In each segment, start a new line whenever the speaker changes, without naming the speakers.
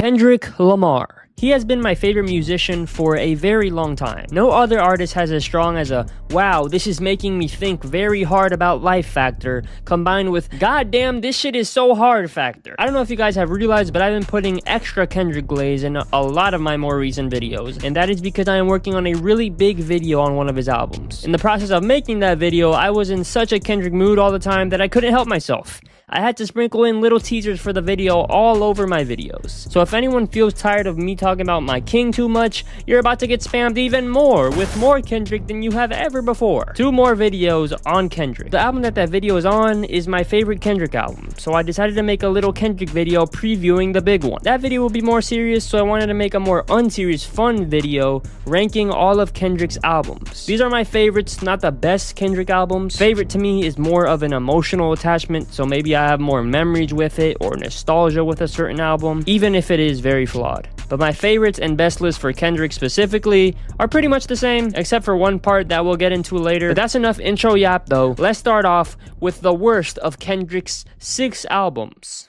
Kendrick Lamar. He has been my favorite musician for a very long time. No other artist has as strong as a wow, this is making me think very hard about life factor combined with goddamn, this shit is so hard factor. I don't know if you guys have realized, but I've been putting extra Kendrick glaze in a lot of my more recent videos, and that is because I am working on a really big video on one of his albums. In the process of making that video, I was in such a Kendrick mood all the time that I couldn't help myself. I had to sprinkle in little teasers for the video all over my videos. So if anyone feels tired of me talking about my king too much, you're about to get spammed even more with more Kendrick than you have ever before. 2 more videos on Kendrick. The album that video is on is my favorite Kendrick album, so I decided to make a little Kendrick video previewing the big one. That video will be more serious, so I wanted to make a more unserious fun video ranking all of Kendrick's albums. These are my favorites, not the best Kendrick albums. Favorite to me is more of an emotional attachment, so maybe I have more memories with it or nostalgia with a certain album, even if it is very flawed. But my favorites and best list for Kendrick specifically are pretty much the same, except for one part that we'll get into later. But that's enough intro yap though. Let's start off with the worst of Kendrick's 6 albums.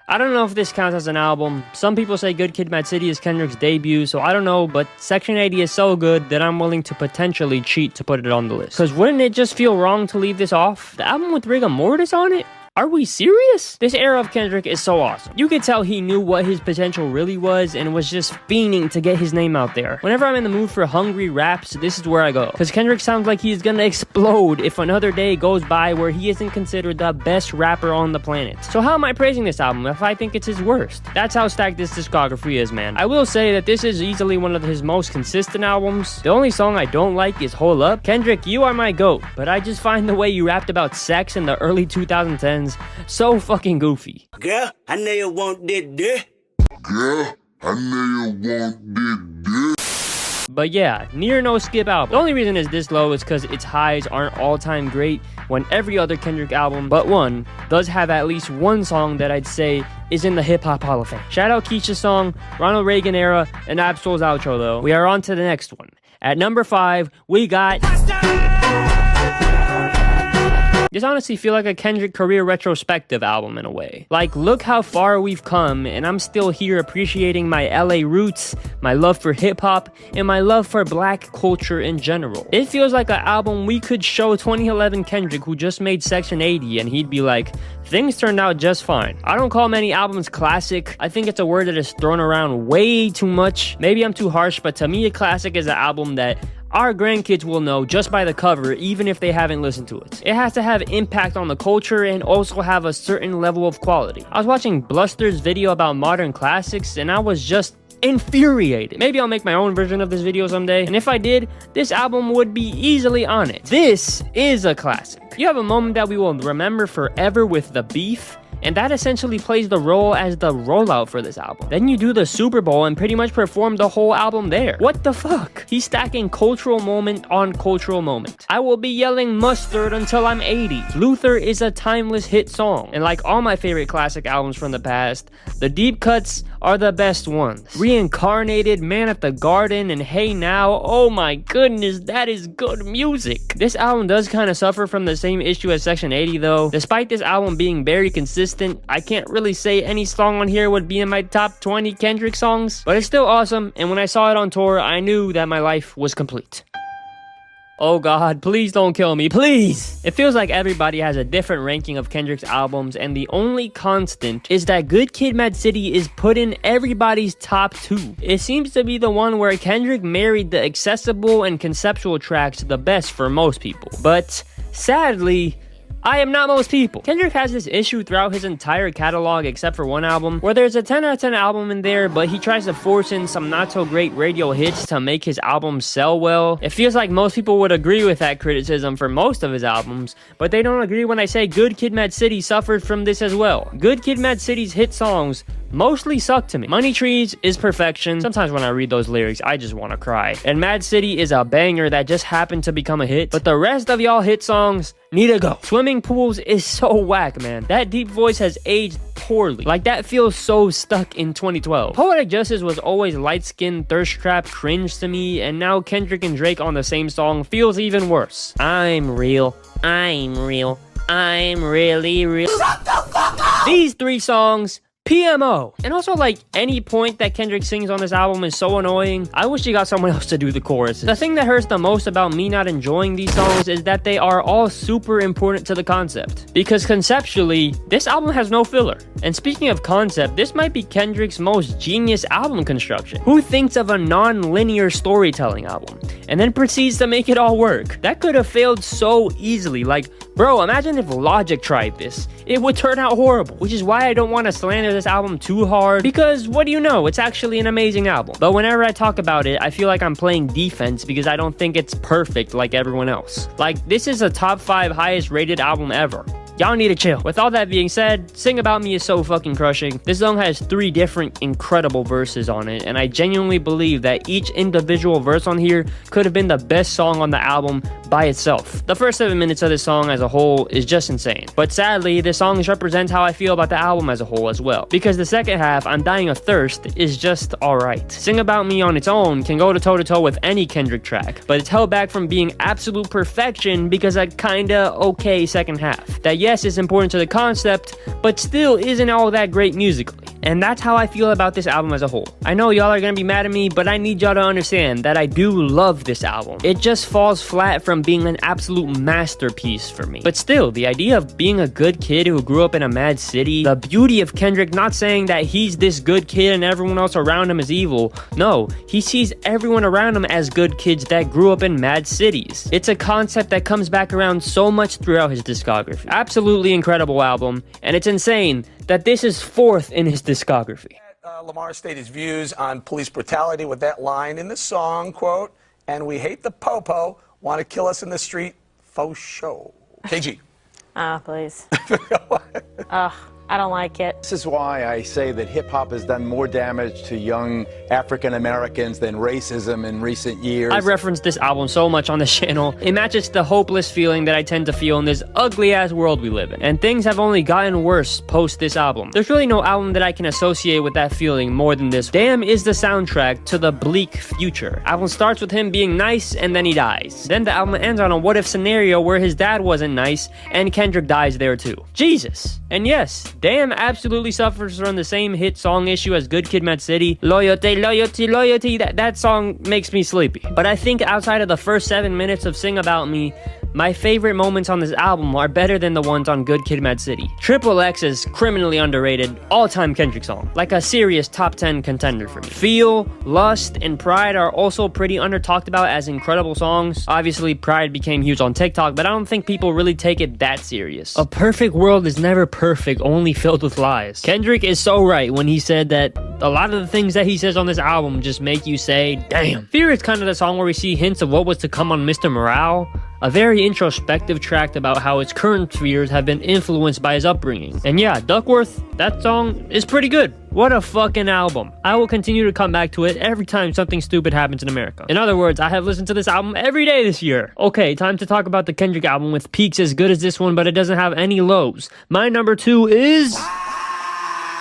I don't know if this counts as an album. Some people say Good Kid, M.A.A.d City is Kendrick's debut, so I don't know, but Section 80 is so good that I'm willing to potentially cheat to put it on the list. Cause wouldn't it just feel wrong to leave this off? The album with Rigor Mortis on it? Are we serious? This era of Kendrick is so awesome. You could tell he knew what his potential really was and was just fiending to get his name out there. Whenever I'm in the mood for hungry raps, this is where I go. Cause Kendrick sounds like he's gonna explode if another day goes by where he isn't considered the best rapper on the planet. So how am I praising this album if I think it's his worst? That's how stacked this discography is, man. I will say that this is easily one of his most consistent albums. The only song I don't like is Hold Up. Kendrick, you are my GOAT, but I just find the way you rapped about sex in the early 2010s so fucking goofy.
Girl, I know you want this.
Girl, I know you want this.
But yeah, near no skip album. The only reason it's this low is because its highs aren't all-time great when every other Kendrick album but one does have at least one song that I'd say is in the hip-hop Hall of Fame. Shout out Keisha's song, Ronald Reagan era, and Absol's outro though. We are on to the next one. At number 5, we got... This honestly feel like a Kendrick career retrospective album in a way. Like, look how far we've come, and I'm still here appreciating my LA roots, my love for hip-hop, and my love for black culture in general. It feels like an album we could show 2011 Kendrick who just made Section 80 and he'd be like, things turned out just fine. I don't call many albums classic. I think it's a word that is thrown around way too much. Maybe I'm too harsh, but to me a classic is an album that our grandkids will know just by the cover, even if they haven't listened to it. It has to have impact on the culture and also have a certain level of quality. I was watching Bluster's video about modern classics and I was just infuriated. Maybe I'll make my own version of this video someday, and if I did, this album would be easily on it. This is a classic. You have a moment that we will remember forever with The Beef, and that essentially plays the role as the rollout for this album. Then you do the Super Bowl and pretty much perform the whole album there. What the fuck? He's stacking cultural moment on cultural moment. I will be yelling mustard until I'm 80. Luther is a timeless hit song. And like all my favorite classic albums from the past, the deep cuts are the best ones. Reincarnated, Man at the Garden, and Hey Now, oh my goodness, that is good music. This album does kind of suffer from the same issue as Section 80 though. Despite this album being very consistent, I can't really say any song on here would be in my top 20 Kendrick songs, but it's still awesome, and when I saw it on tour, I knew that my life was complete. Oh god, please don't kill me, please! It feels like everybody has a different ranking of Kendrick's albums, and the only constant is that Good Kid, M.A.A.d City is put in everybody's top 2. It seems to be the one where Kendrick married the accessible and conceptual tracks the best for most people. But sadly, I am not most people. Kendrick has this issue throughout his entire catalog except for one album, where there's a 10 out of 10 album in there, but he tries to force in some not so great radio hits to make his album sell well. It feels like most people would agree with that criticism for most of his albums, but they don't agree when I say Good Kid, M.A.A.d City suffered from this as well. Good Kid, M.A.A.d City's hit songs mostly suck to me. Money Trees is perfection. Sometimes when I read those lyrics, I just want to cry. And M.A.A.d City is a banger that just happened to become a hit, but the rest of y'all hit songs need to go. Swimming Pools is so whack, man. That deep voice has aged poorly. Like, that feels so stuck in 2012. Poetic Justice was always light-skinned, thirst trap cringe to me, and now Kendrick and Drake on the same song feels even worse. I'm real. I'm real. I'm really real. Shut the fuck up! These 3 songs PMO. And also, like, any point that Kendrick sings on this album is so annoying. I wish he got someone else to do the choruses. The thing that hurts the most about me not enjoying these songs is that they are all super important to the concept. Because conceptually, this album has no filler. And speaking of concept, this might be Kendrick's most genius album construction. Who thinks of a non-linear storytelling album and then proceeds to make it all work? That could have failed so easily. Like, bro, imagine if Logic tried this. It would turn out horrible, which is why I don't want to slander this album too hard, because what do you know, it's actually an amazing album. But whenever I talk about it, I feel like I'm playing defense because I don't think it's perfect like everyone else. Like, this is a top 5 highest rated album ever. Y'all need to chill. With all that being said, Sing About Me is so fucking crushing. This song has 3 different incredible verses on it, and I genuinely believe that each individual verse on here could have been the best song on the album by itself. The first 7 minutes of this song as a whole is just insane. But sadly, this song represents how I feel about the album as a whole as well. Because the second half, I'm Dying of Thirst, is just alright. Sing About Me on its own can go toe to toe with any Kendrick track, but it's held back from being absolute perfection because a kinda okay second half. That yes, is important to the concept, but still isn't all that great musically. And that's how I feel about this album as a whole. I know y'all are gonna be mad at me, but I need y'all to understand that I do love this album. It just falls flat from being an absolute masterpiece for me. But still, the idea of being a good kid who grew up in a mad city, the beauty of Kendrick not saying that he's this good kid and everyone else around him is evil. No, he sees everyone around him as good kids that grew up in mad cities. It's a concept that comes back around so much throughout his discography. Absolutely incredible album, and it's insane that this is 4th in his discography.
Lamar stated his views on police brutality with that line in the song, quote, "And we hate the popo, want to kill us in the street, faux show." KG.
Please. I don't like it.
This is why I say that hip-hop has done more damage to young African Americans than racism in recent years.
I've referenced this album so much on this channel. It matches the hopeless feeling that I tend to feel in this ugly-ass world we live in. And things have only gotten worse post this album. There's really no album that I can associate with that feeling more than this. Damn is the soundtrack to the bleak future. Album starts with him being nice and then he dies. Then the album ends on a what-if scenario where his dad wasn't nice and Kendrick dies there too. Jesus. And yes, Damn absolutely suffers from the same hit song issue as Good Kid, Mad City. Loyalty, loyalty, loyalty. That song makes me sleepy. But I think outside of the first 7 minutes of Sing About Me, my favorite moments on this album are better than the ones on Good Kid, Mad City. Triple X is criminally underrated, all-time Kendrick song. Like a serious top 10 contender for me. Feel, Lust, and Pride are also pretty under-talked about as incredible songs. Obviously, Pride became huge on TikTok, but I don't think people really take it that serious. A perfect world is never perfect, only filled with lies. Kendrick is so right when he said that a lot of the things that he says on this album just make you say, damn. Fear is kind of the song where we see hints of what was to come on Mr. Morale. A very introspective track about how his current fears have been influenced by his upbringing. And yeah, Duckworth, that song is pretty good. What a fucking album. I will continue to come back to it every time something stupid happens in America. In other words, I have listened to this album every day this year. Okay, time to talk about the Kendrick album with peaks as good as this one, but it doesn't have any lows. My number 2 is...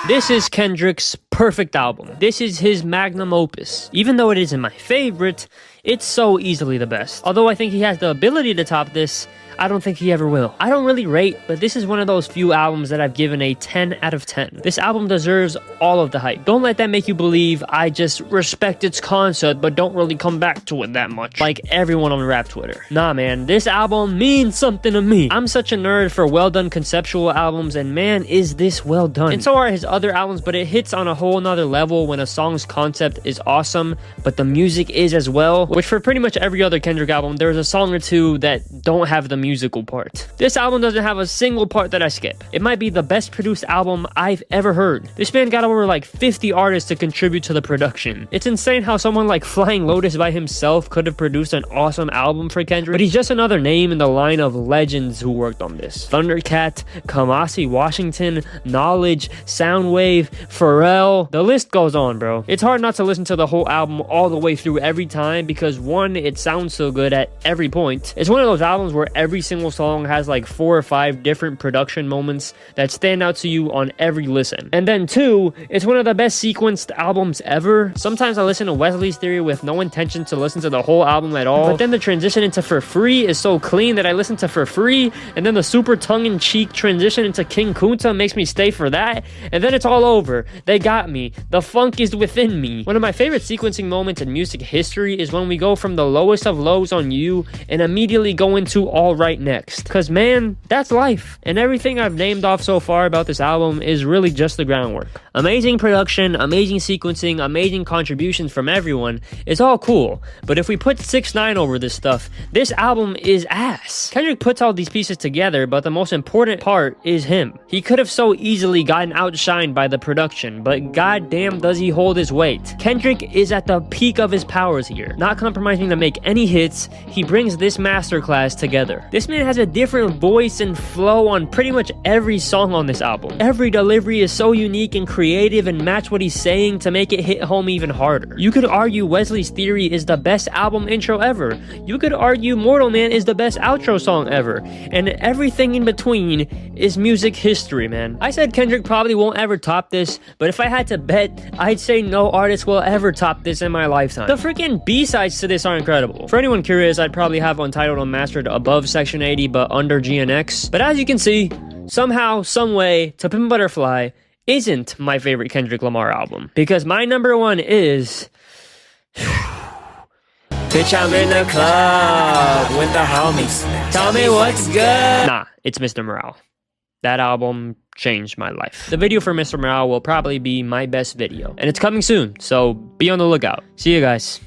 This is Kendrick's perfect album. This is his magnum opus. Even though it isn't my favorite, it's so easily the best. Although I think he has the ability to top this, I don't think he ever will. I don't really rate, but this is one of those few albums that I've given a 10 out of 10. This album deserves all of the hype. Don't let that make you believe I just respect its concept, but don't really come back to it that much, like everyone on rap Twitter. Nah, man, this album means something to me. I'm such a nerd for well-done conceptual albums, and man, is this well done. And so are his other albums, but it hits on a whole nother level when a song's concept is awesome, but the music is as well, which for pretty much every other Kendrick album, there's a song or two that don't have the musical part. This album doesn't have a single part that I skip. It might be the best produced album I've ever heard. This man got over like 50 artists to contribute to the production. It's insane how someone like Flying Lotus by himself could have produced an awesome album for Kendrick, but he's just another name in the line of legends who worked on this. Thundercat, Kamasi Washington, Knowledge, Soundwave, Pharrell, the list goes on, bro. It's hard not to listen to the whole album all the way through every time because one, it sounds so good at every point. It's one of those albums where every every single song has like 4 or 5 different production moments that stand out to you on every listen. And then 2, it's one of the best sequenced albums ever. Sometimes I listen to Wesley's Theory with no intention to listen to the whole album at all, but then the transition into For Free is so clean that I listen to For Free, and then the super tongue-in-cheek transition into King Kunta makes me stay for that, and then it's all over. They got me. The funk is within me. One of my favorite sequencing moments in music history is when we go from the lowest of lows on You and immediately go into All Right next. Cause man, that's life. And everything I've named off so far about this album is really just the groundwork. Amazing production, amazing sequencing, amazing contributions from everyone. It's all cool. But if we put 6ix9ine over this stuff, this album is ass. Kendrick puts all these pieces together, but the most important part is him. He could have so easily gotten outshined by the production, but goddamn does he hold his weight. Kendrick is at the peak of his powers here, not compromising to make any hits. He brings this masterclass together. This man has a different voice and flow on pretty much every song on this album. Every delivery is so unique and creative and match what he's saying to make it hit home even harder. You could argue Wesley's Theory is the best album intro ever. You could argue Mortal Man is the best outro song ever. And everything in between is music history, man. I said Kendrick probably won't ever top this, but if I had to bet, I'd say no artist will ever top this in my lifetime. The freaking B-sides to this are incredible. For anyone curious, I'd probably have Untitled Unmastered above Section 80 but under GNX. But as you can see, somehow, someway, To Pimp a Butterfly isn't my favorite Kendrick Lamar album. Because my number 1 is... Bitch, I'm in the club with the homies. Tell me what's good. Nah, it's Mr. Morale. That album changed my life. The video for Mr. Morale will probably be my best video. And it's coming soon, so be on the lookout. See you guys.